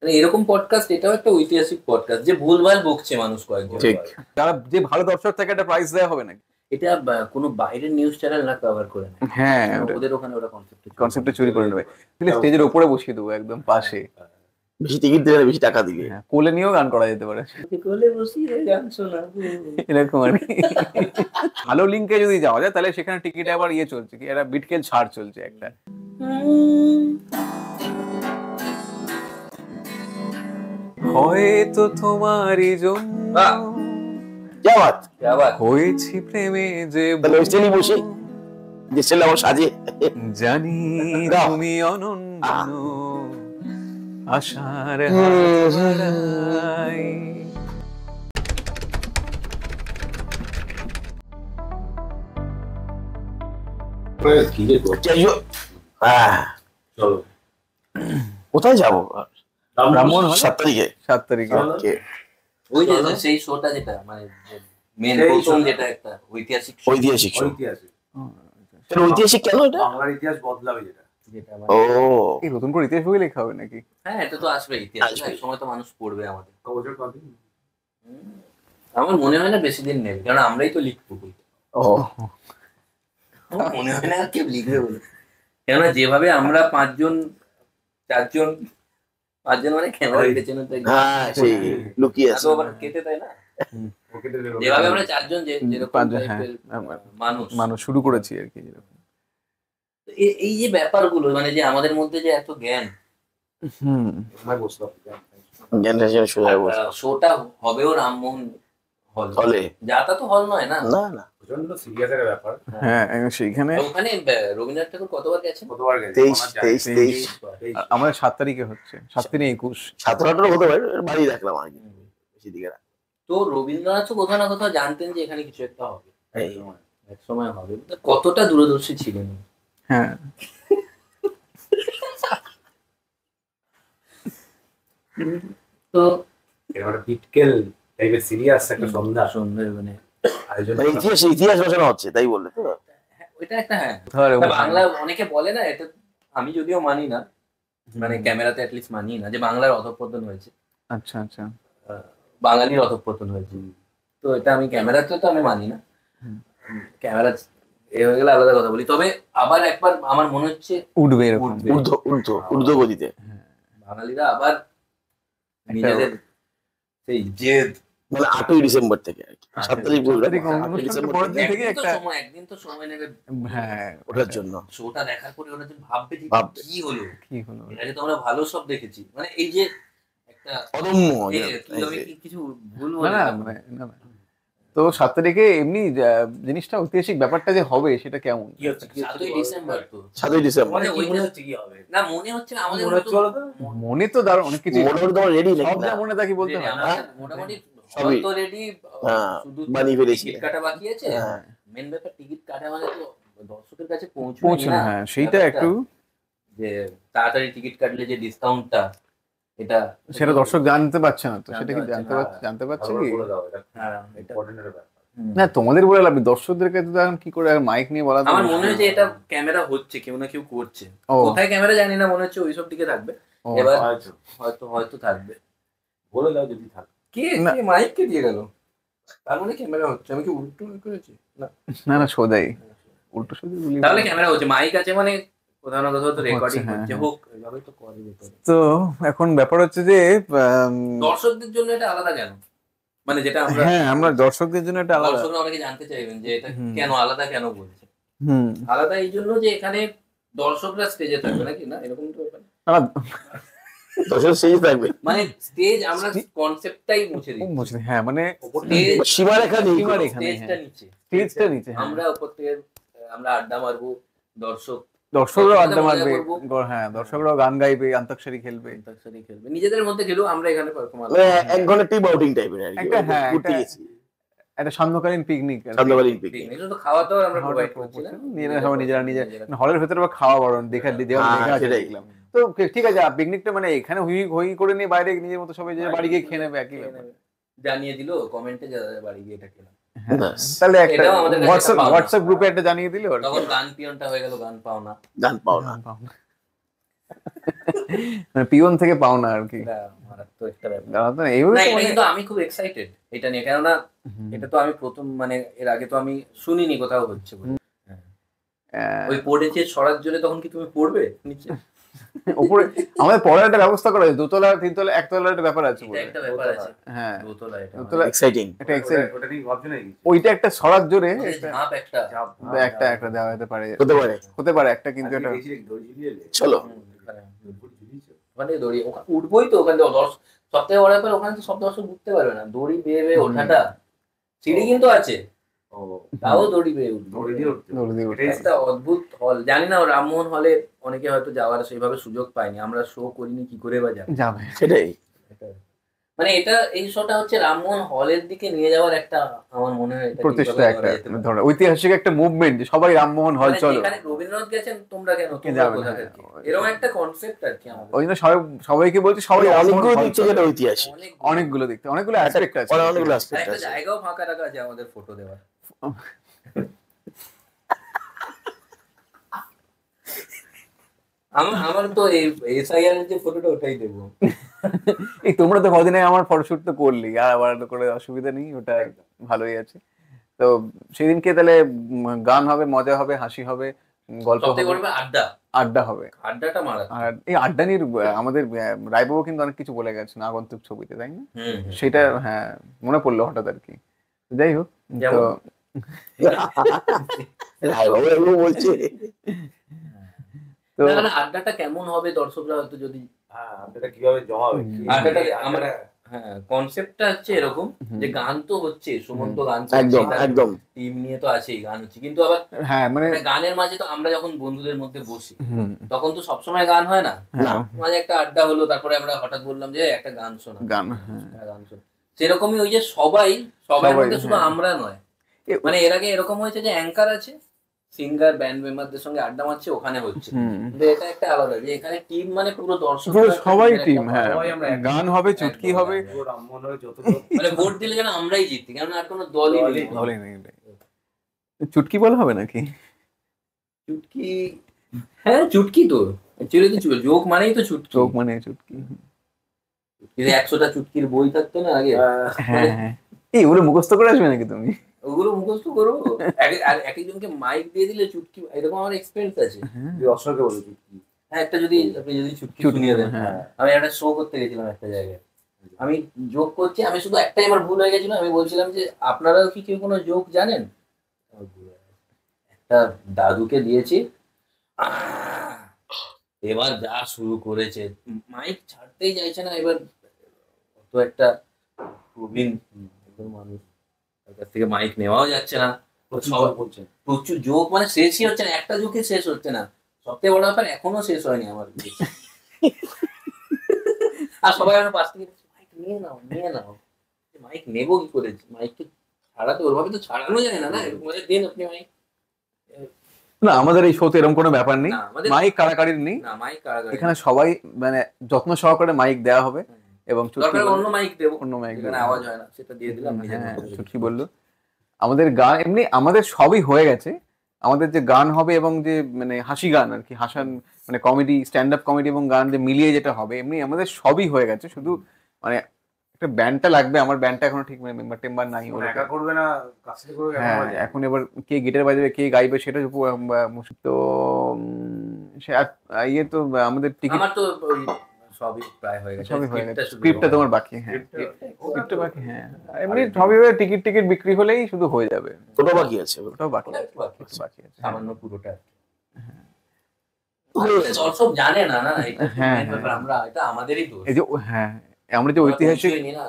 মানে এরকম পডকাস্ট, এটাও একটা ঐতিহাসিক পডকাস্ট যে ভুলভাল বকছে মানুষ কয়েকজন। ঠিক, যারা যে ভালো দর্শক থাকে একটা প্রাইজ দেওয়া হবে নাকি? এটা কোনো বাইরের নিউজ চ্যানেল না কভার করে না, হ্যাঁ, ওদের ওখানে ওরা কনসেপ্টে চুরি করে নেবে। তাহলে স্টেজের উপরে বসিয়ে দেবো একদম পাশে, বেশি টিকিট দিলে বেশি টাকা দিবে। হ্যাঁ, কোলে নিয়েও গান করা যেতে পারে, কোলে বসিয়ে গান শোনাবো এরকম আর কি। ভালো লিঙ্কে যদি যাওয়া যায় তাহলে সেখানে টিকিটে আবার ইয়ে চলছে কি, একটা বিটকেল ছাড় চলছে একটা। হয়তো তোমারই জন্য হয়েছি প্রেমে যে বসে যে ছেলে আমার সাজে, জানি তুমি অনন্য আশার হারাই। কোথায় যাবো? ব্রাহ্মণ 7 তারিখে। 7 তারিখে ওই যে সেই শোটা যেটা মানে মেন প্রথম যেটা একটা ঐতিহাসিক ঐতিহাসিক কেন এটা? বাংলার ইতিহাস বদলাবে যেটা। ও, এই নতুন করে ইতিহাস বই লেখা হবে নাকি? হ্যাঁ, এটা তো আসবে ইতিহাস, এক সময় তো মানুষ পড়বে আমাদের। বছর কতদিন? আমার মনে হয় না বেশি দিন নেবে, কারণ আমরাই তো লিখবো বই। ও আমার মনে হয় না কেউ লিখবে বলে, কেননা যেভাবে আমরা 5জন 4জন মানে ক্যামেরার পেছনে হ্যাঁ, সেই লুকিয়ে আছে কেটে তাই না, যেভাবে আমরা 4জন যেরকম মানুষ শুরু করেছি আর কি। এই যে ব্যাপারগুলো মানে যে আমাদের মধ্যে যে এত জ্ঞান, শোটা হবেও রামমোহন হলে, যাতা তো হল নয় না, না না, প্রচন্ড সিরিয়াস একটা ব্যাপার। হ্যাঁ, সেইখানে ওখানে রবীন্দ্রনাথ ঠাকুর কতবার গেছেন? 23 আমাদের 7 তারিখে হচ্ছে, 7 থেকে 21 17-18 হতে পারে, বাড়ি রাখলাম আর কি বেশি দিকে। তো রবীন্দ্রনাথ কোথাও না কোথাও জানতেন যে এখানে কিছু একটা হবে, এক সময় হবে। কতটা দূরদর্শী ছিলেন। হ্যাঁ, তো একটা বিটকেল টাইপের সিরিয়াস একটা সন্ধ্যা মানে ইতিহাস রচনা হচ্ছে তাই বললে তো। ওইটা একটা, হ্যাঁ, বাংলা অনেকে বলে না, এটা আমি যদিও মানি না, মানে ক্যামেরাতে অ্যাটলিস্ট মানি না যে বাংলার অধঃপতন হয়েছে। আচ্ছা আচ্ছা, বাঙালির অধঃপতন হয়েছে, তো এটা আমি ক্যামেরাতে তো আমি মানি না। ক্যামেরা এ হয়ে গেলে আলাদা কথা বলি। তবে আবার একবার আমার মনে হচ্ছে উঠবে ঊর্ধ্ব গতিতে বাঙালিরা আবার নিজেদের সেই জেদ, মানে 8ই ডিসেম্বর থেকে আর কি, 7 তারিখ একদিন তো সময় নেবে, হ্যাঁ, ওটার জন্য। শোটা দেখার পরে ওরা ভাববে কি হলো, এটাকে তো আমরা ভালো সব দেখেছি, মানে এই যে একটা অদম্য কিছু ভুল বলে না। তো 7 তারিখে এমনি জিনিসটা ঐতিহাসিক ব্যাপারটা যে হবে সেটা কেমন? 7ই ডিসেম্বর তো 7ই ডিসেম্বর মনে হচ্ছে কি হবে না, মনে হচ্ছে আমাদের মনে তো দারুণ অনেক কিছু রেডি, সব যা মনে থাকি বলতে হয়, মোটামুটি সবই তো রেডি, শুধু বানিয়ে ফেলেছি, টিকিট কাটা বাকি আছে। মেন ব্যাপার টিকিট কাটা মানে তো দর্শকের কাছে পৌঁছানো, হ্যাঁ সেইটা একটু, যে তাড়াতাড়ি টিকিট কাটলে যে ডিসকাউন্টটা, এটা সেটা দর্শক জানতে পারছে না, তো সেটা কি জানতে পারছে কি? না, তোমাদের বলে লাভ, দর্শকদের কাছে তো এখন কি করে মাইক নিয়ে বলা। আমার মনে হয় যে এটা ক্যামেরা হচ্ছে, কেউ না কেউ করছে, কোথায় ক্যামেরা জানি না, মনে হচ্ছে ওইসব দিকে থাকবে। এবার হয়তো থাকবে, বলে দাও যদি থাকে। কে মাইক কে দিয়ে গেল, তার মানে ক্যামেরা হচ্ছে। আমি কি উল্টো করেছি? না সোজাই, উল্টো সোজা। তাহলে ক্যামেরা হচ্ছে, মাইক আছে মানে কোথাও না কোথাও তো রেকর্ডিং হচ্ছে, হোক এভাবেই তো করে দিতে। তো এখন ব্যাপার হচ্ছে যে দর্শকদের জন্য এটা আলাদা কেন, মানে যেটা আমরা, হ্যাঁ, আমরা দর্শকদের জন্য এটা আলাদা, দর্শকরা অনেকে জানতে চাইবেন যে এটা কেন আলাদা, কেন বলছে আলাদা। এই জন্য যে এখানে দর্শকরা স্টেজে থাকবে নাকি, না এরকম তো দর্শক স্টেজে থাকবে, মানে স্টেজ আমরা কনসেপ্টটাই মুছে দিই। হ্যাঁ, মানে সীমারেখা নেই, স্টেজটা নিচে, আমরা উপর থেকে আমরা আড্ডা মারবো, দর্শকরাও আড্ডা মারবে, হ্যাঁ, দর্শকরাও গান গাইবে, অন্তাক্ষরী খেলবে, নিজেদের মধ্যে খেলেও আমরা এখানে পারফরম্যান্স, 1 ঘন্টা টিম আউটিং টাইপের আর কি, হ্যাঁ, একটা সান্ধ্যকালীন পিকনিক, তো খাওয়া দাওয়া আমরা প্রোভাইড করছি না, নিজেরা হলের ভেতরে খাওয়া বারণ দেখা দেখলাম। তো ঠিক আছে, পিকনিকটা মানে এখানে হই করে নিয়ে বাইরে নিজের মতো সবাই যে বাড়ি গিয়ে খেয়ে নেবে, একই জানিয়ে দিল কমেন্টে বাড়ি গিয়ে এটা খেলাম, তাহলে একটা হোয়াটসঅ্যাপ গ্রুপে একটা জানিয়ে দিল, তখন গান পিয়নটা হয়ে গেল গান পাও না। মানে পিয়ন থেকে পাওনা আর কি। এটা মারাত্মক একটা ব্যাপার। দাঁড়াও তো, এইভাবে না, তো এটা মানে- কিন্তু আমি খুব এক্সাইটেড এটা নিয়ে, কেননা এটা তো আমি প্রথম, মানে এর আগে তো আমি শুনিনি কোথাও হচ্ছে বলে। ওই পড়েছে ছড়ার জন্য, তখন কি তুমি পড়বে নিচে? উপরে আমাদের পড়ার একটা ব্যবস্থা করা আছে, দোতলা তিনতলা একতলার একটা ব্যাপার আছে এটা বলে। একটা ব্যাপার আছে। হ্যাঁ দোতলা এটা দোতলা এক্সাইটিং। একটা exciting- ওটা নিয়ে ভাবছি নাকি ওইটা একটা ছড়ার জোরে মানে একটা ধাপ একটা একটা একটা দেওয়া যেতে পারে, হতে পারে। হতে পারে একটা, কিন্তু এটা চলো ওখানে দড়ি উঠবোই তো, ওখানে সপ্তাহে ওড়ার পর ওখানে তো সব দর্শক উঠতে পারবে না, দড়ি বেয়ে বেয়ে ওঠাটা। সিঁড়ি কিন্তু আছে, তাও দড়ি বেয়ে উঠবে। দৌড়ে দিয়ে উঠতে হবে। একটা অদ্ভুত হল, জানি না রামমোহন হলে অনেকে হয়তো যাওয়ার সেইভাবে সুযোগ পায়নি, আমরা শো করিনি, কি করে বা যাবে। যাবে। সেটাই। মানে এটা, এই শোটা হচ্ছে রামমোহন হলের দিকে নিয়ে যাওয়ার একটা, আমার মনে হয় এটা প্রতিষ্ঠা ঠিকভাবে একটা করা যেতে পারে। ধরো ঐতিহাসিক একটা মুভমেন্ট, সবাই রামমোহন হল মানে চলো। যেখানে রবীন্দ্রনাথ গেছেন, তোমরা কেন, তোমরা যাবে না, কোথাকার কি? হ্যাঁ। এরকম একটা কনসেপ্ট আর কি আমাদের। ওই জন্য সবাইকে বলছি, সবাই রামমোহন অনেকগুলো হল দিচ্ছে চলো। যেটা ঐতিহাসিক, অনেকগুলো দেখতে, অনেকগুলো অ্যাসপেক্ট আছে, অনেকগুলো আর aspect একটা আছে। জায়গাও ফাঁকা রাখা আছে আমাদের ফটো দেওয়ার। আমার তো এসআইআর এর যে ফটোটা ওটাই দেবো। এই তোমরা তো কদিনে আমার ফটোশুট তো করলি, আর আবার করে অসুবিধা নেই, ওটা ভালোই আছে। তো সেদিনকে তাহলে গান হবে, মজা হবে, হাসি হবে, গল্প সবথেকে হবে, বড় আড্ডা, আড্ডা হবে। আড্ডাটা মারা। আর এই আড্ডা নিয়ে আমাদের রায়বাবু কিন্তু অনেক কিছু বলে গেছেন আগন্তুক ছবিতে, তাই না? হুম। সেটা হ্যাঁ মনে পড়লো হঠাৎ আর কি। যাই হোক, তো যেমন? রায়বাবু এগুলো বলছে। তো না, না, আড্ডাটা কেমন হবে দর্শকরা হয়তো যদি, হ্যাঁ আপনারা কিভাবে জমাবে আড্ডাটা আমরা, হ্যাঁ কনসেপ্টটা হচ্ছে এরকম যে গান তো হচ্ছে, সুমন্ত গান একদম একদম। টিম নিয়ে তো আছেই, গান হচ্ছে, কিন্তু আবার হ্যাঁ মানে মানে গানের মাঝে তো আমরা যখন বন্ধুদের মধ্যে বসি, হুম, তখন তো সবসময় গান হয় না, হ্যাঁ, মাঝে একটা আড্ডা হলো, তারপরে আমরা হঠাৎ বললাম যে একটা গান শোনা, গান, হ্যাঁ। একটা গান শোনা। সেরকমই ওই যে সবাই মধ্যে শুধু হ্যাঁ। আমরা নয়, এ- মানে এর আগে এরকম হয়েছে যে অ্যাঙ্কার আছে, সিঙ্গার ব্যান্ড মেম্বারদের সঙ্গে আড্ডা মারছে, ওখানে হচ্ছে। হুম। কিন্তু এটা একটা আলাদা, যে এখানে টিম মানে পুরো দর্শক, পুরো সবাই টিম, হ্যাঁ, সবাই আমরা এক- গান হবে, চুটকি হবে, রামমোহন হলে যত লোক মানে ভোট দিলে যেন আমরাই জিতি, কেননা আর কোনো দলই নেই। ভালোই নেই। চুটকি বলা হবে নাকি? চুটকি, হ্যাঁ চুটকি তো অ্যাকচুয়ালি তো জোক মানেই তো চুটকি। চোখ মানে চুটকি, কিন্তু 100টা চুটকির বই থাকতো না আগে, হ্যাঁ হ্যাঁ। এই ওগুলো মুখস্থ করে আসবে নাকি তুমি? ওগুলো মুখস্থ করবো। আর এক একজনকে মাইক দিয়ে দিলে চুটকি, এরকম আমার এক্সপিরিয়েন্স আছে। দর্শককে বলে চুটকি। হ্যাঁ, একটা যদি আপনি যদি চুটকি চুটকি, শুনিয়ে দেন। হ্যাঁ। আমি একটা শো করতে গেছিলাম একটা জায়গায়, আমি জোক করছি, আমি শুধু একটাই আমার ভুল হয়ে গেছিল, আমি বলছিলাম যে আপনারাও কি কেউ কোনো জোক জানেন? একটা দাদুকে দিয়েছি, এবার যা শুরু করেছে, মাইক ছাড়তেই চাইছে না। এবার তো একটা প্রবীণ মানুষ, তার কাছ থেকে মাইক নেওয়াও যাচ্ছে না, সবাই বলছেন প্রচুর জোক, মানে শেষই হচ্ছে না, একটা জোকে শেষ হচ্ছে না। সবথেকে বড় ব্যাপার, এখনো শেষ হয়নি আমার। আর সবাই আমার পাশ থেকে মাইক নিয়ে নাও, নিয়ে নাও। মাইক নেবো কি করে? মাইককে ছাড়াতে ওরভাবে তো ছাড়ানো যায় না, না এরকম দিন আপনি মাইক। না, আমাদের এই শোতে এরকম কোনো ব্যাপার নেই, না, আমাদের মাইক কাড়াকাড়ির নেই। না, মাইক কারাগারে এখানে সবাই মানে যত্ন সহকারে মাইক দেওয়া হবে, এবং চুটকি দরকার বললে- অন্য মাইক দেবো, অন্য মাইক যেখানে দেবো। আওয়াজ হয় না সেটা দিয়ে দিলাম নিজের হ্যাঁ, মতো করে। চুটকি বললো। আমাদের গান এমনি আমাদের সবই হয়ে গেছে, আমাদের যে গান হবে এবং যে মানে হাসি গান আর কি, হাসান মানে কমেডি, স্ট্যান্ড আপ কমেডি এবং গান যে মিলিয়ে যেটা হবে, এমনি আমাদের সবই হয়ে গেছে। শুধু মানে একটা ব্যান্ডটা লাগবে, আমার ব্যান্ডটা এখনো ঠিক মানে মেম্বার টেম্বার নাই মানে ওরকম। একা করবে না, কাছে করবে কেমন হ্যাঁ, মজা? এখন এবার কে গিটার বাজাবে, কে গাইবে, সেটা মুশকিল। তো সে ইয়ে তো আমাদের টিকিট আমার তো ওই সবই প্রায় হয়ে গেছে, সবই হয়ে গেছে, স্ক্রিপ্টটা শুধু স্ক্রিপ্টটা তোমার বাকি। হ্যাঁ, স্ক্রিপ্টটা বাকি। হ্যাঁ, আর এমনি সবই টিকিট টিকিট বিক্রি হলেই শুধু হয়ে যাবে, ওটা বাকি আছে। ওটাও বাকি আছে, একটু বাকি। বাকি আছে। সামান্য পুরোটা। দর্শক জানে না, না এটা হ্যাঁ, main ব্যাপার, আমরা এটা আমাদেরই দোষ। এই যে হ্যাঁ, আমরা যে ঐতিহাসিক পৌঁছয়নি না,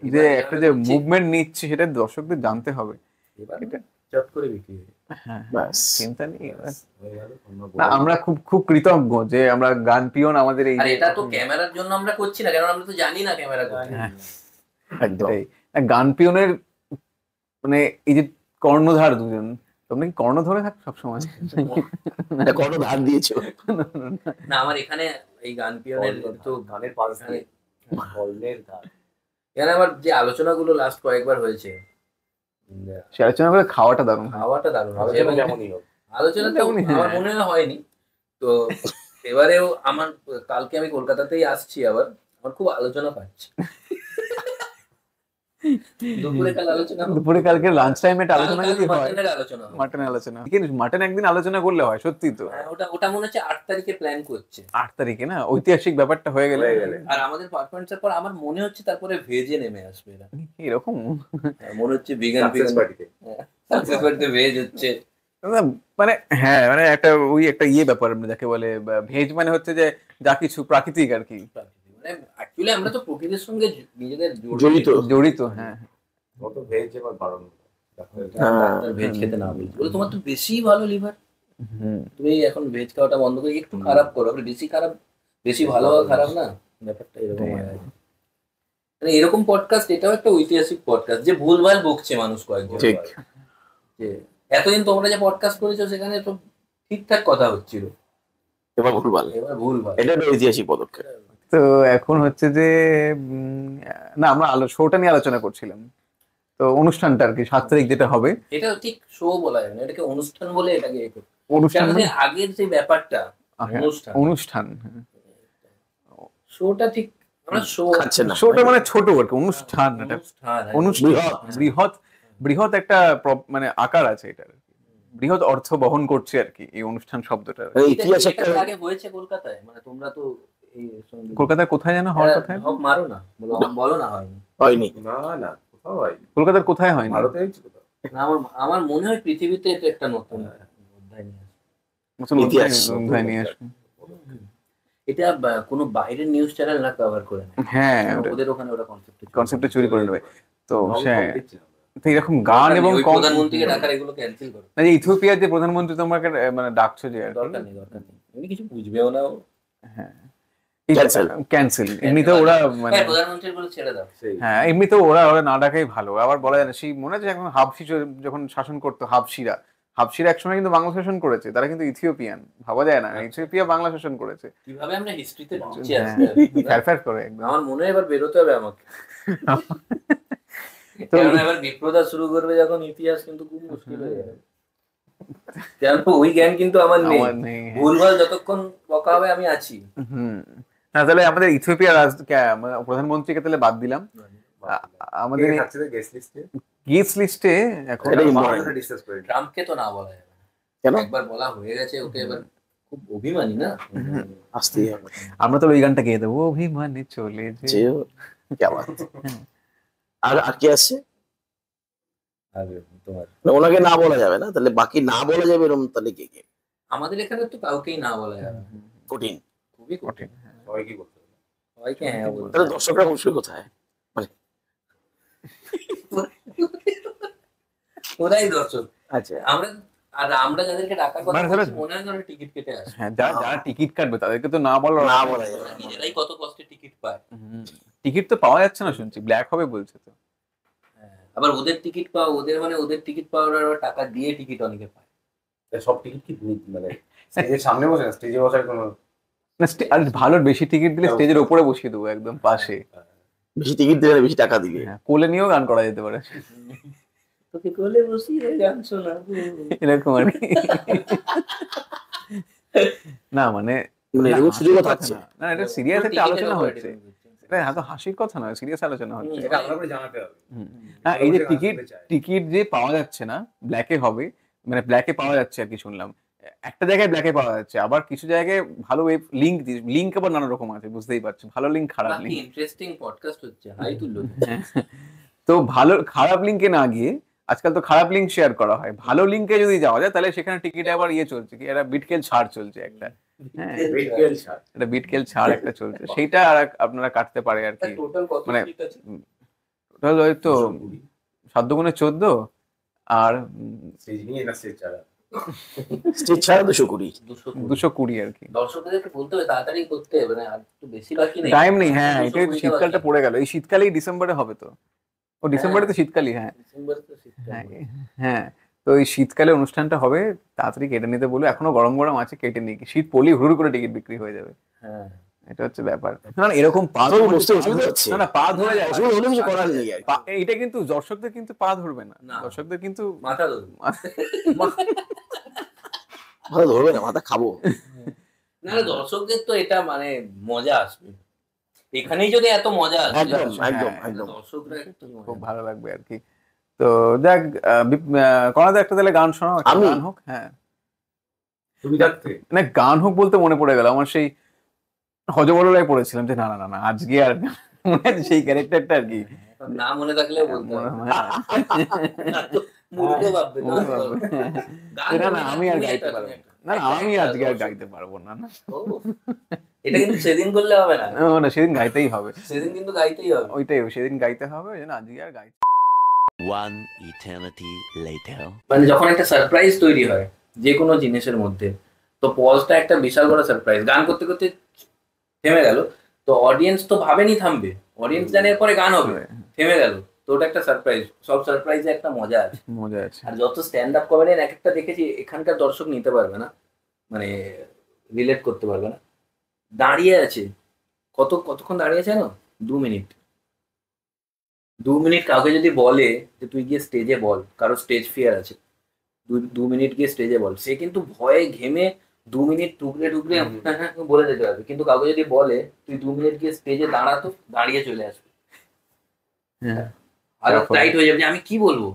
যে এবার একটা যে করছি, মুভমেন্ট নিচ্ছে, সেটা দর্শকদের জানতে হবে। এবার এটা চট করে বিক্রি হয়ে যাবে। হ্যাঁ, ব্যাস। চিন্তা নেই এবার। হয়ে গেল, অন্য না, আমরা খুব খুব কৃতজ্ঞ যে আমরা গান পিয়ন আমাদের এই আর এটা তো ক্যামেরার জন্য আমরা করছি না, কারণ আমরা তো জানি না ক্যামেরা কোথায়। হ্যাঁ। একদম। এটাই। আর গান পিয়নের মানে এই যে কর্ণধার দুজন, তোমরা কি কর্ণধরে থাকো সবসময়? এটা কত ধার দিয়েছো? না, আমার এখানে এই গান পিয়নের তো গানের পাশ দিয়ে বর্ণের গান। এখানে আমার যে আলোচনাগুলো লাস্ট কয়েকবার হয়েছে, সে আলোচনা করে খাওয়াটা দারুণ হয়। খাওয়াটা দারুণ হয়েছে, আলোচনা এবং যেমনই হোক। আলোচনা তো যেমনই, আমার হ্যাঁ। মনে হয় হয়নি তো। এবারেও আমার কালকে আমি কলকাতাতেই আসছি আবার, আমার খুব আলোচনা পাচ্ছে। দুপুরে কাল আলোচনা হবে। দুপুরে কালকে লাঞ্চ টাইমে একটা আলোচনা যদি হয়, মাটনের আলোচনা হবে। মাটন আলোচনা, কিন্তু মাটন একদিন আলোচনা করলে হয়, সত্যি তো। হ্যাঁ, ওটা ওটা মনে হচ্ছে 8 তারিখে প্ল্যান করছে। 8 তারিখে না, ঐতিহাসিক ব্যাপারটা হয়ে গেলে আর আমাদের পারফরমেন্সের পর আমার মনে হচ্ছে তারপরে ভেজে নেমে আসবে এরা। এরকম হ্যাঁ, মনে হচ্ছে বিগান সাকসেস পার্টিতে সাকসেস বাড়িতে ভেজ হচ্ছে। না, মানে হ্যাঁ, মানে একটা ওই একটা ব্যাপার যাকে বলে ভেজ, মানে হচ্ছে যে যা কিছু প্রাকৃতিক আর কি, মানে অ্যাকচুয়ালি আমরা তো প্রকৃতির সঙ্গে নিজেদের জড়িত। জড়িত। হ্যাঁ, কত ভেজ এবার বারণ ডাক্তার ভেজ খেতে না বলছে, বলে তোমার তো বেশি ভালো লিভার, হুম, তুমি এখন ভেজ খাওয়াটা বন্ধ করে একটু খারাপ করো। আবার বেশি খারাপ, বেশি ভালো আর খারাপ না, ব্যাপারটা এরকম হয় আর কি। মানে এরকম পডকাস্ট, এটাও একটা ঐতিহাসিক পডকাস্ট যে ভুলভাল বকছে মানুষ কয়েকজন। ঠিক। যে এতদিন তোমরা যে পডকাস্ট করেছো সেখানে তো ঠিকঠাক কথা হচ্ছিল, এবার ভুলভাল, এবার ভুলভাল। এটা একটা ঐতিহাসিক পদক্ষেপ। তো এখন হচ্ছে যে না, আমরা শোটা নিয়ে আলোচনা করছিলাম, তো অনুষ্ঠানটা আর কি 7 তারিখ যেটা হবে। এটা ঠিক শো বলা যায় না, এটাকে অনুষ্ঠান বলে এটাকে অনুষ্ঠান কেন যে মানে- আগের যে ব্যাপারটা হ্যাঁ, অনুষ্ঠান, অনুষ্ঠান, হ্যাঁ। শোটা ঠিক আমরা শো খাচ্ছে না। শোটা মানে ছোট আর কি, অনুষ্ঠান, এটা অনুষ্ঠান, হ্যাঁ। অনুষ্ঠান, বৃহৎ। বৃহৎ, বৃহৎ একটা মানে আকার আছে এটার, বৃহৎ অর্থ বহন করছে আর কি এই অনুষ্ঠান শব্দটা। মানে এটা ইতিহাস কি একটা এটা আগে হয়েছে কলকাতায়? মানে তোমরা তো এই কলকাতার কোথায় যেন হওয়ার কথা, হক মারো না, বলো না হয়নি। হয়নি। না না কোথাও হয় কলকাতার কোথায় হয়নি? ভারতে হয়েছে কোথাও না, আমার আমার মনে হয় পৃথিবীতে এটা একটা নতুন অধ্যায় নিয়ে আসবে। নতুন ইতিহাস। অধ্যায় নিয়ে আসবে। এটা কোনো বাইরের নিউজ চ্যানেল না কভার করে নেয়, হ্যাঁ, ওদের ওখানে ওরা কনসেপ্টে চুরি করে নেবে। তো নবম হ্যাঁ, দেখছি আমরা। তো এরকম গান এবং প্রধানমন্ত্রীকে ডাকার এগুলো ক্যান্সেল করো। না, যে ইথিওপিয়ার যে প্রধানমন্ত্রী তোমাকে মানে ডাকছো যে আর কি, দরকার নেই, দরকার নেই, উনি কিছু বুঝবেও না। হ্যাঁ, Cancel. ক্যান্সেল। এমনিতে ওরা মানে হ্যাঁ, প্রধানমন্ত্রীর বলে ছেড়ে দাও। সেই হ্যাঁ, এমনিতে ওরা ওরা না ডাকাই ভালো। আবার বলা যায় না, সেই মনে আছে এখন হাবশি যখন শাসন করতো, হাবশিরা একসময় কিন্তু বাংলা শাসন করেছে, তারা কিন্তু ইথিওপিয়ান, ভাবা যায় না, ইথিওপিয়া বাংলা শাসন করেছে। কিভাবে আমরা হিস্ট্রিতে ঢুকছি হ্যাঁ, আজকে, ফ্যার করে একদম। আমার মনে হয় এবার বেরোতে হবে আমাকে। তো কারণ এবার বিপ্রদা শুরু করবে যখন, ইতিহাস কিন্তু খুব মুশকিল হয়ে যাবে। কেন ওই জ্ঞান কিন্তু আমার নেই, আমার নেই, হ্যাঁ। ভুলভাল যতক্ষণ বকা হবে আমি আছি। হুম, না তাহলে আমাদের ইথিওপিয়ার প্রধানমন্ত্রীকে তাহলে বাদ দিলাম। আমাদের কে থাকছে গেস্ট লিস্টে গেস্ট লিস্টে এখন এটা কি আমরা ডিসকাস করি ট্রাম্পকে তো না বলা যাবে না। কেন? একবার বলা হয়ে গেছে ওকে, এবার খুব অভিমানী না। আসতেই হবে। আমরা তো ওই গানটা গেয়ে দেবো, অভিমানে চলে যে। যেও, কি আবার। আর আর কি আসছে? আর তোমার না, ওনাকে না বলা যাবে না, তাহলে বাকি না বলা যাবে এরকম, তাহলে কে কে? আমাদের এখানে তো কাউকেই না বলা যাবে না, কঠিন। খুবই কঠিন। কঠিন। সবাই কি করতে হবে সবাইকে হ্যাঁ বলতে তাহলে হবে। দর্শকরা বসবে কোথায়? ওরাই দর্শক। আচ্ছা, আমরা যাদেরকে টাকার কথা মানে ধরো- বলছি, মনে হয় যেন টিকিট কেটে আসে। হ্যাঁ, যারা টিকিট কাটবে তাদেরকে তো না বলা না বলা যাবে ওরা না। নিজেরাই কত কষ্টে টিকিট পায়। টিকিট তো পাওয়া যাচ্ছে না, শুনছি ব্ল্যাক হবে বলছে তো। হ্যাঁ, আবার ওদের টিকিট পাওয়া, ওদের টিকিট পাওয়ার আবার টাকা দিয়ে টিকিট অনেকে পায়। সব টিকিট কি মানে স্টেজের সামনে বসে না, স্টেজে বসার কোনো না, আর ভালো বেশি টিকিট দিলে স্টেজের উপরে বসিয়ে দেবো একদম পাশে। বেশি টিকিট দিলে বেশি টাকা দিবে। হ্যাঁ, কোলে নিয়েও গান করা যেতে পারে, তোকে কোলে বসিয়ে গান শোনাবো। এরকম আর কি। না মানে মানে না, এরকম সুযোগও হাসির কথা থাকছে। না। না, এটা সিরিয়াস একটা টিকিটের আলোচনা উপরে হচ্ছে, depend করছে। এটা এত হাসির কথা নয়, সিরিয়াস আলোচনা হচ্ছে। এটা আলাদা করে জানাতে হবে। হ্যাঁ, এই যে লোকে গান টিকিট শুনতে চায়। টিকিট যে পাওয়া যাচ্ছে না, ব্ল্যাকে হবে, মানে ব্ল্যাকে পাওয়া যাচ্ছে আর কি শুনলাম। একটা জায়গায় ব্ল্যাকে পাওয়া যাচ্ছে, আবার কিছু জায়গায় ভালো লিঙ্ক আবার নানা রকম আছে, বুঝতেই পারছো, ভালো লিঙ্ক খারাপ বাকি লিঙ্ক। ইন্টারেস্টিং পডকাস্ট হচ্ছে, হাই তুললো। তো ভালো খারাপ লিঙ্কে না গিয়ে, আজকাল তো খারাপ লিঙ্ক শেয়ার করা হয়, ভালো লিঙ্কে যদি যাওয়া যায় তাহলে সেখানে টিকিটে আবার চলছে কি, একটা বিটকেল ছাড় চলছে একটা, হ্যাঁ রেডিকেল ছাড়। একটা বিটকেল ছাড় একটা চলছে, সেইটা আর আপনারা কাটতে পারে আর কি। টোটাল কত মানে সিট আছে? টোটাল হয়তো 220 7 × 14 আর স্টেজ নিয়ে না স্টেজ ছাড়া। স্টেজ ছাড়া 220। 220 আর কি। দর্শকদেরকে বলতে হবে তাড়াতাড়ি করতে হবে, মানে আর একটু বেশি বাকি নেই। টাইম নেই, হ্যাঁ, এটাই 220 শীতকালটা বাকি। পড়ে গেল, এই শীতকালেই ডিসেম্বরে হবে তো, ও ডিসেম্বরে তো শীতকালই, হ্যাঁ ডিসেম্বরে তো শীতকাল। হ্যাঁ হ্যাঁ। তো এই শীতকালে অনুষ্ঠানটা হবে, তাড়াতাড়ি কেটে নিতে বলবো, এখনো গরম গরম আছে, কেটে নিই, শীত পড়লেই হুড় করে টিকিট বিক্রি হয়ে যাবে, হ্যাঁ, এটা হচ্ছে ব্যাপার। না না, এরকম পা তোর বুঝতে অসুবিধা হচ্ছে। না না, পা ধরে যায়, অসুবিধা হলে কিছু করার নেই আর কি। এইটা কিন্তু দর্শকদের কিন্তু পা ধরবে না, না। দর্শকদের কিন্তু মাথা ধরুন। মাথা ধরবে না, মাথা খাবো। না না, দর্শকদের তো এটা মানে মজা আসবে, এখানেই যদি এত মজা আসে একদম একদম হ্যাঁ, একদম। দর্শকরা একটু খুব ভালো লাগবে আর কি। তো যাক, কনাদা একটা তাহলে গান শোনাও, একটা আমি? গান হোক। হ্যাঁ, তুমি থাকতে না গান হোক বলতে মনে পড়ে গেল আমার সেই হজবরলায় পড়েছিলাম যে না না না না আজকে আর মনে আছে সেই ক্যারেক্টারটা আর কি। না মনে থাকলেও বলতে হবে, না তো মূর্খ ভাববে না। মনে হবে। গান না না বলবি আমি আর তুমি গাইতে একটা, পারবো তুমি না, একটা। না না আমি একটা আজকে আর দর্শক। গাইতে পারবো না, না ও, এটা কিন্তু সেদিন করলে হবে না, না, সেদিন গাইতেই হবে, সেদিন কিন্তু গাইতেই হবে। ওইটাই সেদিন গাইতে হবে, ওই জন্য আজকে আর গাইতে। One eternity later. মানে যখন একটা সারপ্রাইজ তৈরি হয় যে কোনো জিনিসের মধ্যে, তো পজটা একটা বিশাল বড় সারপ্রাইজ। গান করতে করতে থেমে গেল, তো অডিয়েন্স তো ভাবেনি থামবে, অডিয়েন্স জানে এরপরে গান হবে, থেমে গেল, তো ওটা একটা সারপ্রাইজ। সব সারপ্রাইজে একটা মজা আছে। মজা আছে। আর যত স্ট্যান্ড আপ কমেডিয়ান এক একটা দেখেছি, এখানকার দর্শক নিতে পারবে না, মানে রিলেট করতে পারবে না। দাঁড়িয়ে আছে, কতক্ষণ দাঁড়িয়ে আছে না, 2 মিনিট। 2 মিনিট কাউকে যদি বলে যে তুই গিয়ে স্টেজে বল, কারো স্টেজ ফিয়ার আছে, 2 মিনিট গিয়ে স্টেজে বল, সে কিন্তু ভয়ে ঘেমে 2 মিনিট টুকরে টুকরে বলে যেতে পারবে। কিন্তু কাউকে যদি বলে তুই 2 মিনিট গিয়ে স্টেজে দাঁড়াতো, দাঁড়িয়ে চলে আসবে, হ্যাঁ, আরো টাইট হয়ে যাবে যে আমি কি বলবো,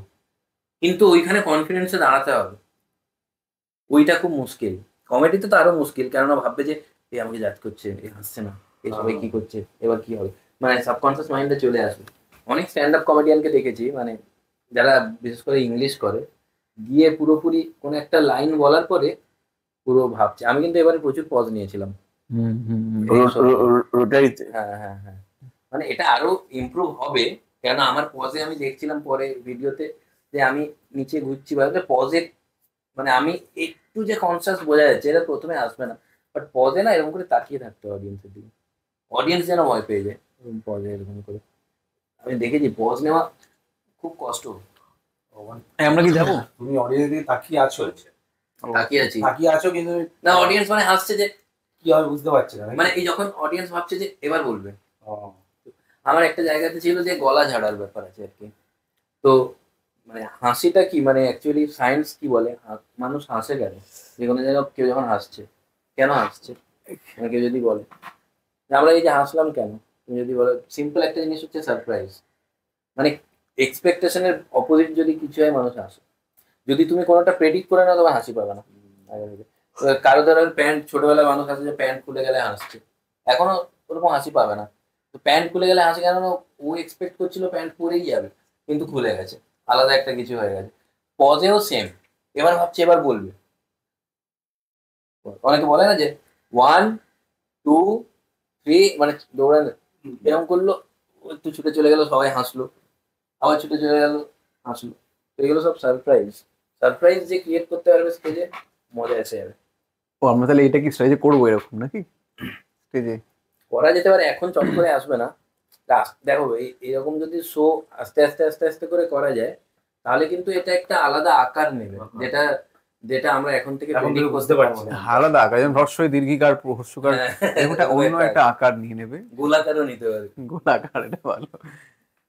কিন্তু ওইখানে কনফিডেন্সে দাঁড়াতে হবে, ওইটা খুব মুশকিল। কমেডিতে তো আরো মুশকিল, কেননা ভাববে যে এ আমাকে জাজ করছে, এ হাসছে না, এ সবাই কি করছে, এবার কি হবে, মানে সাবকনসিয়াস মাইন্ডে চলে আসবে। অনেক স্ট্যান্ড আপ কমেডিয়ানকে দেখেছি, মানে যারা বিশেষ করে ইংলিশ করে, গিয়ে পুরোপুরি কোনো একটা লাইন বলার পরে পুরো ভাবছে। আমি কিন্তু এবারে প্রচুর পজ নিয়েছিলাম, রোটারিতে হ্যাঁ হ্যাঁ হ্যাঁ, মানে এটা আরো ইমপ্রুভ হবে, কেন আমার পজে আমি দেখছিলাম পরে ভিডিওতে যে আমি নিচে ঘুরছি, ভাবলে পজে মানে আমি একটু যে কনসাস বোঝা যাচ্ছে, এটা প্রথমে আসবে না, বাট পজে না এরকম করে তাকিয়ে থাকতে হবে অডিয়েন্সের দিকে, অডিয়েন্স যেন ভয় পেয়ে যায় পজে এরকম করে। আমি দেখেছি পজ নেওয়া খুব কষ্ট, আমরা কি যাবো? তুমি অডিয়েন্স দিকে তাকিয়ে আছো, তাকিয়ে আছি তাকিয়ে আছো কিন্তু না, অডিয়েন্স মানে হাসছে যে, কি হবে বুঝতে পারছি না, নাকি? মানে এই যখন অডিয়েন্স ভাবছে যে এবার বলবে। ও, আমার একটা জায়গাতে ছিল যে গলা ঝাড়ার ব্যাপার আছে আর কি, তো মানে হাসিটা কি, মানে অ্যাকচুয়ালি সায়েন্স কি বলে, মানুষ হাসে কেন, যে কোনো জায়গায় কেউ যখন হাসছে, কেন হাসছে, মানে কেউ যদি বলে যে আমরা এই যে হাসলাম কেন, তুমি যদি বলো সিম্পল একটা জিনিস হচ্ছে সারপ্রাইজ, মানে এক্সপেকটেশনের অপোজিট যদি কিছু হয় মানুষ হাসে। যদি তুমি কোনোটা প্রেডিক্ট করে নাও, তোমার হাসি পাবে না আগে থেকে। কারো ধরো প্যান্ট, ছোটবেলায় মানুষ হাসে যে প্যান্ট খুলে গেলে হাসছে, এখনো ওরকম হাসি পাবে না। তো প্যান্ট খুলে গেলে হাসি কেন, ও এক্সপেক্ট করছিল প্যান্ট পরেই যাবে, কিন্তু খুলে গেছে, আলাদা একটা কিছু হয়ে গেছে। পজেও সেম, এবার ভাবছি এবার বলবে, অনেকে বলে না যে 1 2 3 মানে দৌড়ানো, এরকম করলো, ও একটু ছুটে চলে গেল, সবাই হাসলো, আবার ছুটে চলে গেল, হাসলো, তো এগুলো সব সারপ্রাইজ। সারপ্রাইজ যে ক্রিয়েট করতে পারবে স্টেজে, মজা এসে যাবে। ও আমরা তাহলে এটা কি স্টেজে করবো এরকম নাকি? স্টেজে করা যেতে পারে, এখন চট করে আসবে না। দেখো এরকম যদি শো আস্তে আস্তে আস্তে আস্তে করে করা যায়, তাহলে কিন্তু এটা একটা আলাদা আকার নেবে, যেটা যেটা আমরা এখন থেকে এখন predict থেকে বুঝতে পারছি না। আলাদা আকার, যেমন হ্রস্বই দীর্ঘিকার হস্যকার, এরকমটা অন্য একটা আকার নিয়ে নেবে, গোলাকারও নিতে পারে। গোলাকার, এটা ভালো।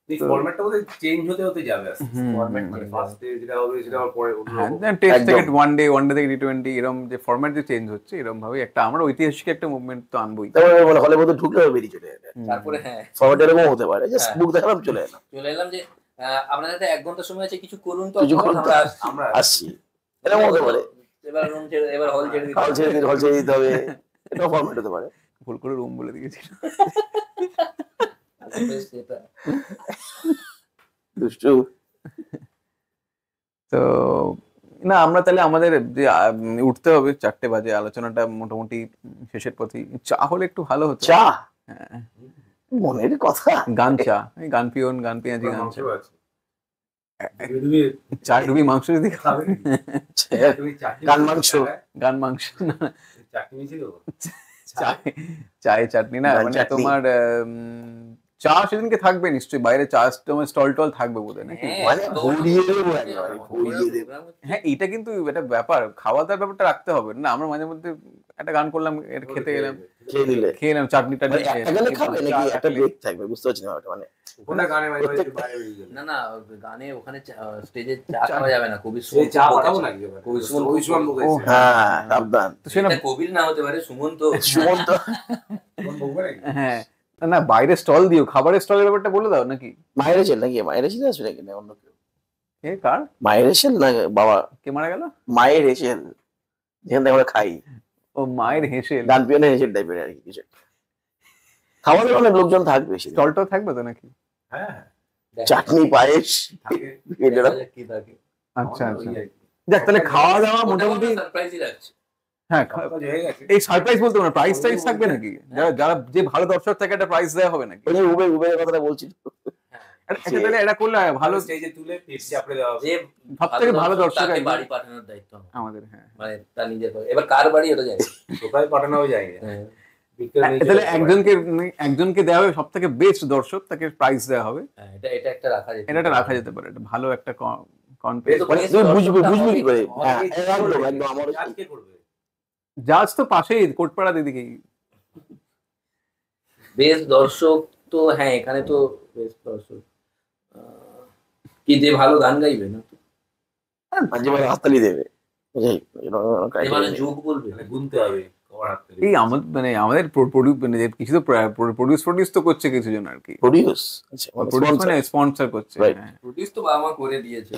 এই ফরম্যাটটা বোধহয় চেঞ্জ হতে হতে যাবে আস্তে আস্তে। ফরম্যাট মানে ফার্স্টে যেটা হবে সেটা আবার পরে অন্য হ্যাঁ, রকম। টেস্ট একদম। থেকে ওয়ান ডে থেকে T20 এরকম যে ফরম্যাট যে চেঞ্জ হচ্ছে, এরকম ভাবে একটা আমরা ঐতিহাসিক একটা মুভমেন্ট তো আনবোই। তারপরে মানে হলের মধ্যে ঢুকলে বেরিয়ে চলে যাবে, তারপরে হ্যাঁ ফরওয়ার্ড এরকম হতে পারে, জাস্ট হ্যাঁ। বুক দেখালাম চলে এলাম, চলে এলাম যে আপনাদের হাতে 1 ঘন্টা সময় আছে, কিছু করুন তো, কিছুক্ষণ আমরা তো- আসছি। আমরা আসছি, এরকম হতে পারে, এবার রুম ছেড়ে, এবার হল ছেড়ে দিতে হল হবে। ছেড়ে দিতে হবে, এটাও ফরম্যাট হতে পারে। ভুল করে রুম বলে দিয়েছিল। বেশ, এটা দুষ্টু। তো না আমরা তাহলে আমাদের যে উঠতে হবে 4টে বাজে, আলোচনাটা মোটামুটি শেষের পথে, চা হলে একটু ভালো হতো। চা, হ্যাঁ, মনের কথা। গান চা, এই গান পিওন, গান পেঁয়াজি, গান চা, মাংস আছে। তুমি চা ডুবি মাংস যদি খাবে কি? চা- তুমি চাটনি গান মাংস। গান মাংস না, চাটনি মিশিয়ে দেবো। চায়ে চাটনি না, গান মানে চাটনি। তোমার চা সেদিনকে থাকবে নিশ্চয়ই, বাইরে চা স্টল টল থাকবে বোধ হয় নাকি? হ্যাঁ, মানে একদম। ভরিয়ে দেবো একেবারে, ভরিয়ে দেবো। হ্যাঁ, এটা কিন্তু একটা ব্যাপার, খাওয়া দাওয়ার ব্যাপারটা রাখতে হবে না। আমরা মাঝে মধ্যে একটা গান করলাম, এটা খেতে গেলাম, খেয়ে নিলে খেয়ে এলাম চাটনি টাটনি মানে একটা গেলে খাবে নাকি একটা ব্রেক থাকবে, বুঝতে পারছি না ব্যাপারটা। মানে ওখানে গানে মাঝে মাঝে বাইরে বেরিয়ে যাবে। না না, গানে ওখানে স্টেজে চা খাওয়া যাবে না, কবির সেই চা পাঠাবো বকেছে। নাকি ওখানে? কবি সুমন ওই সুমন লোক এসেছে। হ্যাঁ সাবধান। তো সে না এটা কবির না হতে পারে, সুমন তো সুমন্ত সুমন বকবে নাকি? হ্যাঁ না বাইরে স্টল দিও, খাবারের স্টলের ব্যাপারটা বলে দাও নাকি? মায়ের এসেল নাকি? মায়ের এসেল আসবে নাকি না অন্য কেউ? কে কার মায়ের এসেল না বাবা? কে মারা গেল? মায়ের এসেল, যেখান থেকে আমরা খাই, ও মায়ের হেসেল। গান পিয়নের এসেল টাইপের আর কি কিছু। খাওয়া দাওয়ার অনেক লোকজন থাকবে সেদিন। স্টলটাও থাকবে তো নাকি? হ্যাঁ চাটনি পায়েস থাকে। এগুলো। কি থাকে। আচ্ছা ওই আচ্ছা, আর কি। যাক তাহলে খাওয়া দাওয়া মোটামুটি সারপ্রাইজই রাখছে। হ্যাঁ সব কাজ হয়ে গেছে। এই সারপ্রাইজ বলতে না, প্রাইস টাইস থাকবে নাকি? যারা যারা যে ভালো দর্শক থাকে একটা প্রাইস দেওয়া হবে নাকি? ওই যে উবের কথাটা বলছিল। আচ্ছা তাহলে এটা করলে হয়, ভালো ভালো স্টেজে তুলে পেপসি আপনি দেওয়া হবে। যে সবথেকে ভালো দর্শক তাকে একজন। বাড়ি পাঠানোর দায়িত্ব আমার। আমাদের। হ্যাঁ মানে তার নিজের করে। এবার কার বাড়ি ওটা যায়। কোথায় পাঠানো যায় না। হ্যাঁ। বিকেল নিয়ে তাহলে চলে একজনকে দেওয়া হবে সব থেকে বেস্ট দর্শক, তাকে প্রাইজ দেওয়া হবে। হ্যাঁ, এটা একটা রাখা যায়। এটা রাখা যেতে পারে, এটা ভালো একটা কনটেস্ট। এটা তো মানে বেশ তুমি দর্শকটা বুঝবি কি করে? হবে। হ্যাঁ অনেকেই একদম একদম আমার কাজ কে করবে? জাজ তো পাশেই, কোটপাড়া দিদিকেই। বেশ দর্শক তো হ্যাঁ, এখানে তো বেশ দর্শক কি যে ভালো গান গাইবে না, মাঝে মাঝে হাততালি দেবে। বুঝলি? যে মানে যোগ বলবে। মানে গুনতে হবে কবার হাত থেকে। এই আমাদের মানে কিছু তো প্রডিউস তো করছে কিছু জন আর কি। প্রডিউস আচ্ছা প্রডিউস মানে স্পন্সর করছে। Right. হ্যাঁ প্রডিউস তো বাবা মা করে দিয়েছে।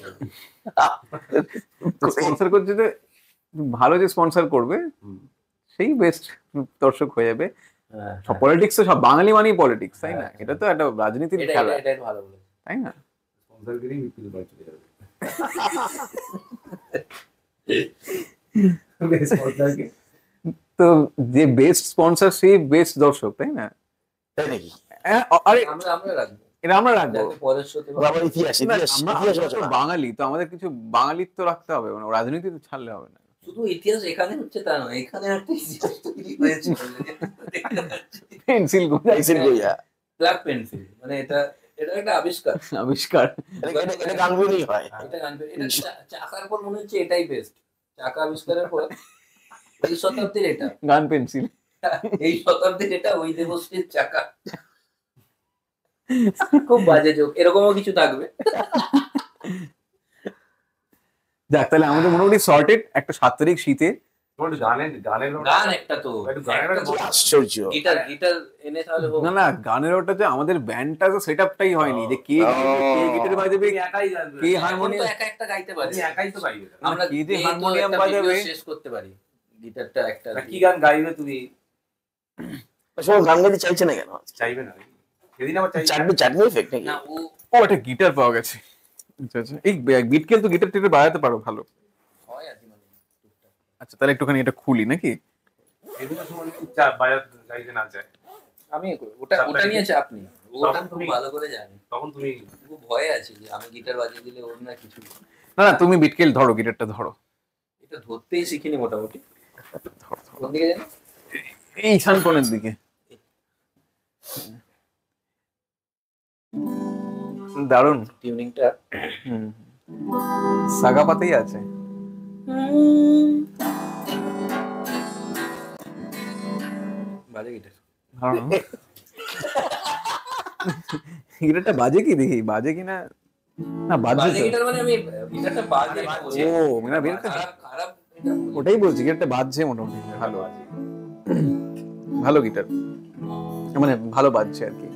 স্পন্সর করছে, যে ভালো যে স্পন্সর করবে হুম। সেই বেস্ট দর্শক হয়ে যাবে। হ্যাঁ, সব পলিটিক্স তো সব বাঙালি মানেই পলিটিক্স, তাই না? হ্যাঁ। এটা তো একটা রাজনীতির এটা খেলা, এটা ভালো বলেছে। তাই না? স্পন্সরগিরি বিক্রি করে চলে যাবে। স্পন্সরকে তো যে বেস্ট স্পন্সর সেই বেস্ট দর্শক, তাই না? তাই নাকি? হ্যাঁ, আরে আমরা রাখবো। এটা আমরা রাখবো। যাতে পরের শোতে ওর আবার ইতিহাস না, ইতিহাস আমরা ইতিহাস তো রচনা। বাঙালি, তো আমাদের কিছু বাঙালিত্ব রাখতে হবে, মানে রাজনীতি তো ছাড়লে হবে না। শুধু ইতিহাস এখানে হচ্ছে তা নয়, এখানে একটা ইতিহাস তৈরি হয়েছে। পেন্সিল পেন্সিল কইয়া। ব্ল্যাক পেন্সিল মানে এটা একটা আবিষ্কার। আবিষ্কার। এটা গান বলেই হয়। এটা গান এটা চাকার পর মনে হচ্ছে এটাই বেস্ট। চাকা আবিষ্কারের পর এই শতাব্দীর এটা, গান পেন্সিল। এই শতাব্দীর এটা ওই দেবশ্রীর চাকা। খুব বাজে যোগ, এরকমও কিছু থাকবে। যাক তাহলে আমাদের মোটামুটি সর্টেড একটা 7 তারিখ শীতে। তোমার গানের গানের গান একটা তো একটু গানের একটা তো আশ্চর্য। গিটার এনে তাহলে হোক। না না, গানের ওটা যে আমাদের ব্যান্ডটা তো সেটআপটাই হয়নি, যে কে গিটার বাজাবে, তুমি একাই জানবে। কে এখন তো হারমোনিয়াম, একা একটা গাইতে পারি। তুমি একাই তো পাইবে। আমরা কি যে গিয়ে তো হারমোনিয়াম একটা বাজাবে। video শেষ করতে পারি। গিটারটা একটা কি গান গাইবে তুমি? সব গান গাইতে চাইছে না কেন? চাইবে না? সেদিন আবার চাইবে। চাটনি চাটনি এফেক্ট নাকি? না ও ও একটা গিটার পাওয়া গেছে। আচ্ছা আচ্ছা, এই বিটকেল তো গিটার টিটার বাজাতে পারো ভালো। হয় আর কি মানে টুকটাক। আচ্ছা তাহলে একটুখানি এটা খুলি নাকি? সেদিন তোমার চাপ বাজার গাইতে না চায়। আমি ওটা নিয়ে চাপ নেই, ওটা খুব ভালো করে জানি। তখন তুমি খুব ভয়ে আছি যে আমি গিটার বাজিয়ে দিলে ওর না কিছু। না না, তুমি বিটকেল ধরো, গিটারটা ধরো। এটা ধরতেই শিখিনি মোটামুটি। ধরো, ধরো। কোন দিকে জানো? এই শানপনের দিকে। দারুণ টিউনিংটা সাগা পাতেই আছে। বাজে গিটার। দারুণ। গিটারটা বাজে কি দেখি, বাজে কি না? না বাজে বাজে তো। গিটার মানে আমি গিটারটা বাজে এটা বলছি। ও মানে গিটারটা খারাপ এটা বলছি। ওটাই বলছি, গিটারটা বাজছে মোটামুটি ভালো, ভালো গিটার, মানে ভালো বাজছে আর কি।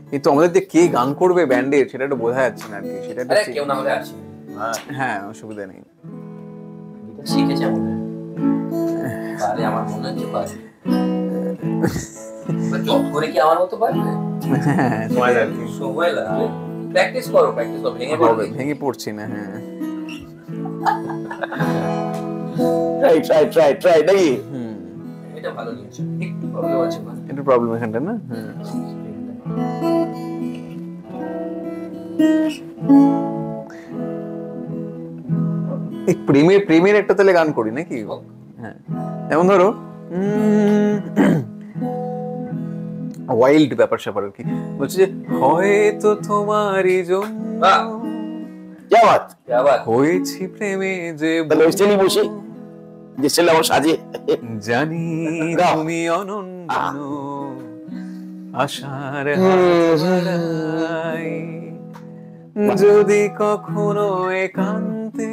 কিন্তু আমাদের যে কে গান করবে ব্যান্ডের সেটা একটু বোঝা যাচ্ছে না আর কি, সেটা আরে একটু কেউ না হলে আসি। হ্যাঁ অসুবিধা নেই। গিটার শিখেছে মনে হয়। পারে আমার মনে হচ্ছে পারে। জব করে কি আমার মতো পারবে? হ্যাঁ, সময় লাগবে। সময় লাগবে। প্র্যাকটিস করো ভেঙে হবে, পড়বে। ভেঙে পড়ছি না। হ্যাঁ ট্রাই নাকি? হুম, এটা ভালো নিয়েছে, একটু প্রবলেম আছে মানে। একটু প্রবলেম এখানটা না। হ্যাঁ এই প্রেমের একটা তাহলে গান করি নাকি? হ্যাঁ যেমন ধরো ওয়াইল্ড ব্যাপার স্যাপার আর কি, বলছি যে হয়তো তোমারই জন্য বাহ! क्या बात? আবার হয়েছি প্রেমে যে তাহলে ওই স্টেজে বসে যে ছেলে আমার সাজে জানি গাও। তুমি অনন্য, আশার হাত বাড়াই, যদি কখনো একান্তে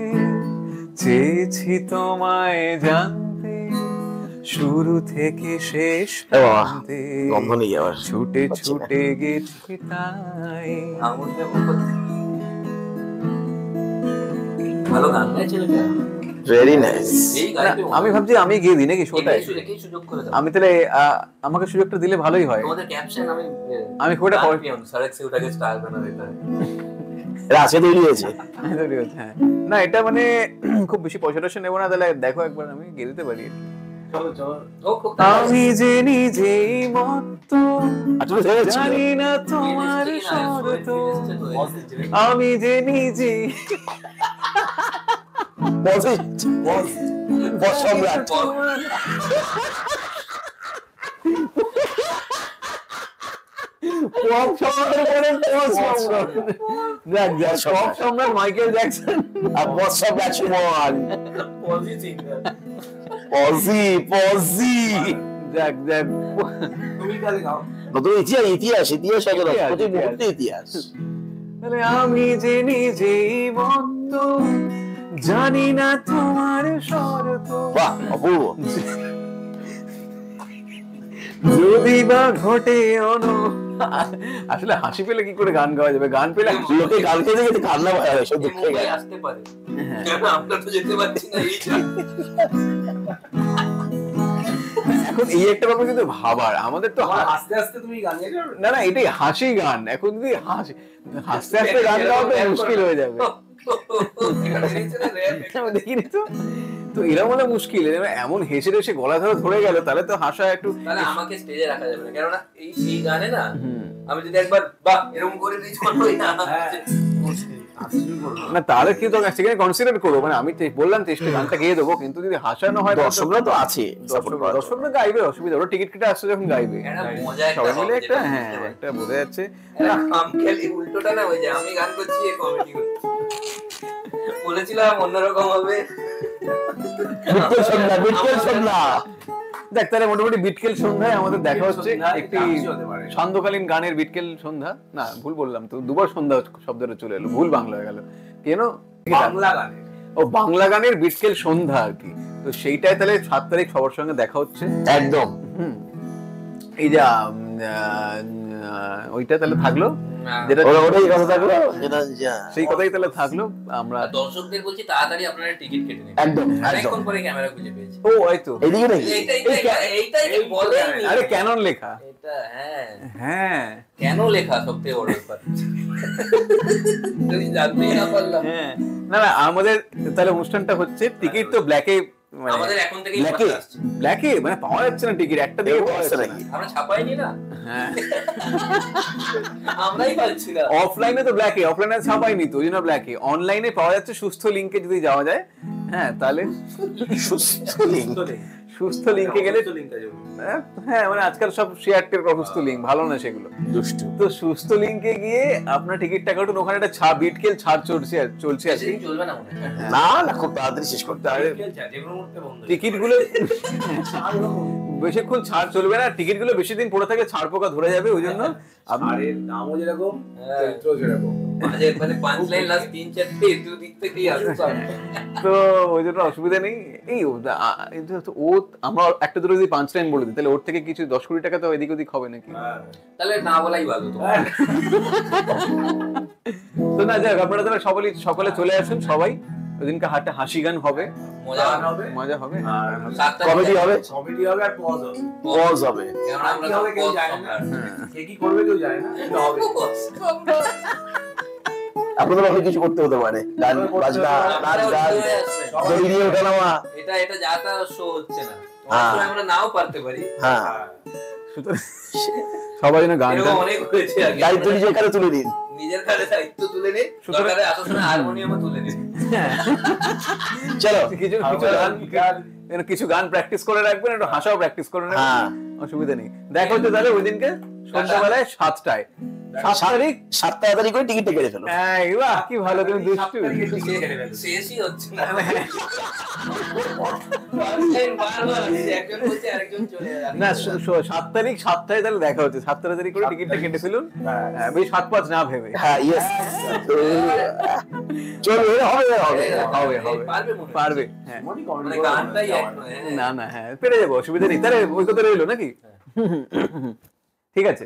চেয়েছি তোমায় জানতে, শুরু থেকে শেষ প্রান্তে গন্ধ নেই আবার। ছুটে ছুটে গেছি তাই। ভালো গান গাইছিল ভেরি নাইস। এই গানটি আমি ভাবছি আমি গিয়ে দিই নাকি শোটায়। কি সুযোগ করে দাও আমি তাহলে আমাকে সুযোগটা দিলে ভালোই হয়। তোমাদের ক্যাপশন আমি খুব একটা সড়ক সে উঠাকে স্টার বানা দেতা है রাশে তৈরি হয়েছে। হ্যাঁ না এটা মানে খুব বেশি পয়সা টয়সা নেবো না, তাহলে দেখো একবার আমি গিয়ে দিতে পারি। চলো চলো। ও খুব আমি যে নিজেই মত্ত, আসলে জানি না তোমার শর্ত, আমি যে নিজেই বস সম্রাট। পপ সম্রাটের পরে পপ সম্রাট। দেখ দেখ পপ সম্রাট মাইকেল জ্যাকসন আর বস সম্রাট সুমন। পজি সিঙ্গার পজি পজি। দেখ দেখ তুমি কালে গাও। নতুন ইতিহাস ইতিহাস ইতিহাস আগে ইতিহাস, প্রতি ইতিহাস। মুহূর্তে ইতিহাস। তাহলে আমি যে নিজেই মত্ত, জানি না তোমার শর্ত, বাহ অপূর্ব। যদি বা ঘটে আসলে হাসি পেলে কি করে গান গাওয়া যাবে? গান পেলে লোকে গান খেতে খেতে কান্না পায় সব দুঃখে মুম্বাই গায়। আসতে পারে কেন আমরা তো যেতে পারছি না এই এখন এই একটা ব্যাপার কিন্তু ভাবার, আমাদের তো আস্তে আস্তে তুমি গান গেয়ে যাবে। না না এটাই হাসি গান। এখন যদি হাসতে হাসতে গান গাওয়া তো মুশকিল হয়ে যাবে। আমি দেখিনি তো, তো এরকম হলে মুশকিল। এমন হেসে হেসে গলা ধরে গেল, তাহলে তো হাসা একটু তাহলে আমাকে স্টেজে রাখা যাবে না, কেননা এই গানে না আমি যদি একবার বাহ এরকম করে দিই চলবেই না। না তাহলে কি তো সেখানে কনসিডার করবো, মানে আমি বললাম চেষ্টা গানটা গেয়ে দেবো, কিন্তু যদি হাসানো হয় দর্শকরা তো আছে দর্শকরা গাইবে, অসুবিধা ওরা টিকিট কেটে আসছে যখন গাইবে একটা মজা একটা সবাই মিলে হবে একটা, যেটা হ্যাঁ বুঝতে পারছি। একটা বোঝা যাচ্ছে। একটা খামখেয়ালি উল্টোটা না ওই যে আমি গান করছি এ কমেডি করছি, বলেছিলাম অন্যরকম হবে। বিটকেল সন্ধ্যা বিটকেল সন্ধ্যা। দেখ তাহলে মোটামুটি বিটকেল সন্ধ্যায় আমাদের দেখা হচ্ছে সন্ধ্যা একটি ডান্সই হতে পারে। সান্ধ্যকালীন গানের বিটকেল সন্ধ্যা। না ভুল বললাম তো, দুবার সন্ধ্যা শব্দটা চলে এলো, ভুল বাংলা হয়ে গেল কেন। বাংলা গানে। ও বাংলা গানের বিটকেল সন্ধ্যা আর কি। তো সেইটাই তাহলে 7 তারিখ সবার সঙ্গে দেখা হচ্ছে। একদম। এই যে ওইটা তাহলে থাকলো, যেটা ওটাই কথা থাকলো, যেটা সেই কথাই তাহলে থাকলো। আমরা আর দর্শকদের বলছি তাড়াতাড়ি আপনারা টিকিট কেটে নিন, একদম একদম। অনেকক্ষণ পরে ক্যামেরা খুঁজে পেয়েছি। ও এই তো এদিকে নাকি এইটাই বলেনি। আরে ক্যানন লেখা। এটা হ্যাঁ হ্যাঁ কেন লেখা সবথেকে বড় ব্যাপার, যদি জানতেই না পারলাম। হ্যাঁ না না আমাদের তাহলে অনুষ্ঠানটা হচ্ছে টিকিট তো ব্ল্যাকে, মানে আমাদের এখন থেকেই ব্ল্যাকে কথা আসছে। ব্ল্যাকে মানে পাওয়া যাচ্ছে না টিকিট, একটা দিকে পাওয়া যাচ্ছে না। আমরা ছাপাইনি না, হ্যাঁ আমরাই পাচ্ছি না। অফলাইনে তো ব্ল্যাকে, অফলাইনে ছাপাইনি তো ওই জন্য ব্ল্যাকে। অনলাইনে পাওয়া যাচ্ছে সুস্থ লিংকে যদি যাওয়া যায়। হ্যাঁ তাহলে সুস্থ লিঙ্ক। সুস্থ লিংকে গেলে হ্যাঁ মানে আজকাল সব শেয়ার টের অসুস্থ লিঙ্ক ভালো না সেগুলো, দুষ্টু। তো সুস্থ লিংকে গিয়ে আপনার টিকিটটা কাটুন। ওখানে একটা বিটকেল ছাড় চলছে আর কি। বেশিদিন চলবে না মনে হয়। না না খুব তাড়াতাড়ি শেষ করতে হবে। টিকিট গুলো বেশিক্ষণ ছাড় চলবে না, টিকিট গুলো বেশি দিন পড়ে থাকে ছাড় পোকা ধরে যাবে, ওই জন্য আরের দামও যেরকম চরিত্র সেরকম। মানে পাঁচ লাইন লাস্ট 3-4টে দুদিক থেকেই আসছে। তো ওই জন্য অসুবিধা নেই। এই ও আমরা একটা দুটো যদি 5 লাইন বলে দিই তাহলে ওর থেকে কিছু 10-20 টাকা তো এদিক ওদিক হবে নাকি। তাহলে না বলাই ভালো তোমার। তো না যাক আপনারা তাহলে সকালে চলে আসুন সবাই, ওইদিনকে হাসি গান হবে, মজা হবে। মজা হবে। আর কমেডি হবে, কমেডি হবে আর পজ হবে। পজ হবে। কারণ আমরা কি হবে কেউ জানে না। কে কি করবে কেউ জানে না, কিন্তু হবে। আপনাদের অনেক কিছু করতে হতে পারে, গান বাজনা নাচ গান দড়ি দিয়ে ওঠানামা। এটা যা তা শো হচ্ছে না, হ্যাঁ। আমরা নাও পারতে পারি। হ্ঁ সুতরাং সবাই যেন গান এরকম অনেক হয়েছে আগে। দায়িত্ব নিজে এখানে তুলে দিন। নিজের কাছে দায়িত্ব তুলে নিন, দরকারে আসার সময় হারমোনিয়ামও তুলে নিন। চলো কিছু গান প্র্যাকটিস করে রাখবেন, একটু হাসাও প্র্যাকটিস করে নেবেন, হ্যাঁ। অসুবিধা নেই। দেখা হচ্ছে তাহলে ওই দিনকে সন্ধ্যাবেলায় 7টায় তারিখ 7 তাড়াতাড়ি করে টিকিটটা কেটে ফেলো। হ্যাঁ বাহ, কি ভালো, তুমি দুষ্টু। শেষই হচ্ছে না। বারবার আসছে, একজন বলছে আরেকজন চলে যাচ্ছে। না 7 তারিখ 7টায় তাহলে দেখা হচ্ছে, 7 তাড়াতাড়ি করে টিকিটটা কেটে ফেলুন, বেশ 7-5 না ভেবে। হ্যাঁ ইয়েস, চলবে, হবে হবে। হবে হবে পারবে মনে হয়। পারবে, হ্যাঁ। মানে গানটাই এক নয়, হ্যাঁ। না না, হ্যাঁ পেরে যাবো, অসুবিধা নেই। তাহলে ওই কথা রইলো নাকি? ঠিক আছে।